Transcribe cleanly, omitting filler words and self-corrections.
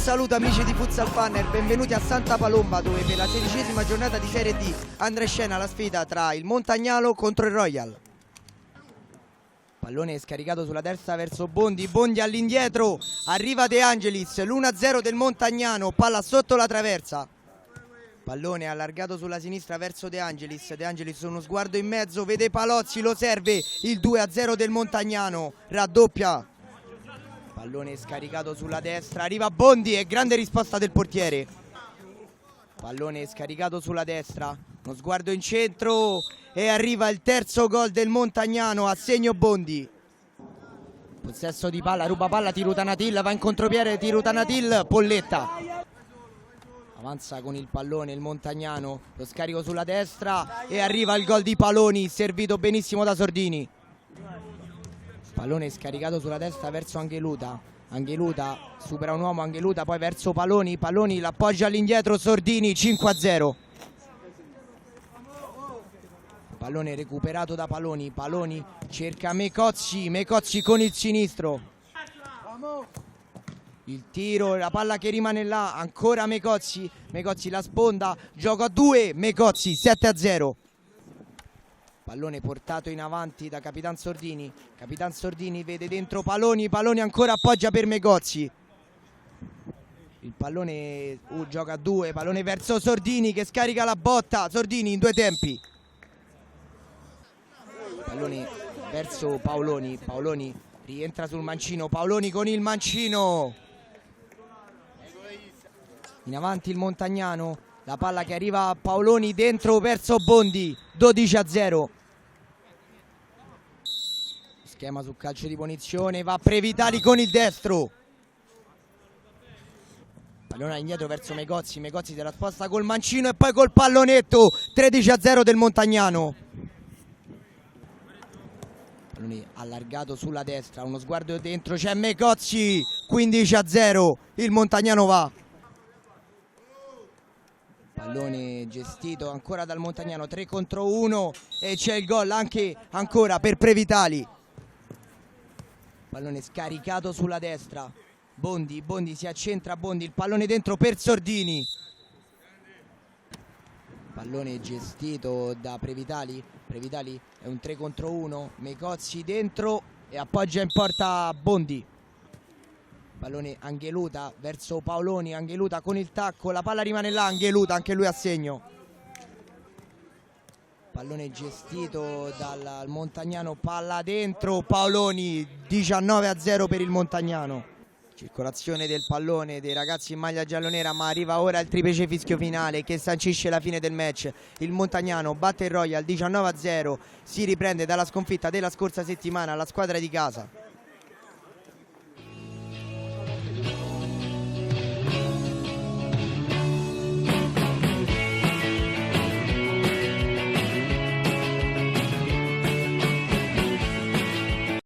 saluto amici di Futsal Funner, benvenuti a Santa Palomba dove per la 16ª giornata di Serie D andrà in scena la sfida tra il Montagnano contro il Royal. Pallone scaricato sulla destra verso Bondi, Bondi all'indietro, arriva De Angelis, l'1-0 del Montagnano, palla sotto la traversa. Pallone allargato sulla sinistra verso De Angelis, De Angelis uno sguardo in mezzo, vede Palozzi, lo serve, il 2-0 del Montagnano, raddoppia. Pallone scaricato sulla destra, arriva Bondi e grande risposta del portiere. Pallone scaricato sulla destra, uno sguardo in centro e arriva il terzo gol del Montagnano a segno Bondi. Possesso di palla, ruba palla Tirutanatil, va in contropiede Tirutanatil, Polletta. Avanza con il pallone il Montagnano, lo scarico sulla destra e arriva il gol di Paloni, servito benissimo da Sordini. Pallone scaricato sulla destra verso Angeluta, Angeluta supera un uomo, Angeluta poi verso Paloni, Paloni l'appoggia all'indietro, Sordini, 5-0. Pallone recuperato da Paloni, Paloni cerca Mecozzi, Mecozzi con il sinistro. Il tiro, la palla che rimane là, ancora Mecozzi, Mecozzi la sponda, gioco a 2, Mecozzi, 7-0. Pallone portato in avanti da Capitan Sordini, Capitan Sordini vede dentro Paloni, Paloni ancora appoggia per Mecozzi. Il pallone gioca a 2, pallone verso Sordini che scarica la botta, Sordini in 2 tempi. Pallone verso Paoloni, Paoloni rientra sul mancino, Paoloni con il mancino. In avanti il Montagnano, la palla che arriva a Paoloni dentro verso Bondi, 12-0. Schema su calcio di punizione, va Previtali con il destro. Pallone indietro verso Mecozzi, Mecozzi se la sposta col mancino e poi col pallonetto, 13-0 del Montagnano. Pallone allargato sulla destra, uno sguardo dentro, c'è Mecozzi, 15-0, il Montagnano va. Pallone gestito ancora dal Montagnano, 3 contro 1 e c'è il gol anche ancora per Previtali. Pallone scaricato sulla destra, Bondi, Bondi si accentra, Bondi, il pallone dentro per Sordini. Pallone gestito da Previtali, Previtali è un 3 contro 1, Mecozzi dentro e appoggia in porta Bondi. Pallone Angeluta verso Paoloni, Angeluta con il tacco, la palla rimane là, Angeluta anche lui a segno. Pallone gestito dal Montagnano, palla dentro, Paoloni, 19-0 per il Montagnano. Circolazione del pallone dei ragazzi in maglia giallonera, ma arriva ora il triplice fischio finale che sancisce la fine del match. Il Montagnano batte il Royal 19-0, si riprende dalla sconfitta della scorsa settimana alla squadra di casa.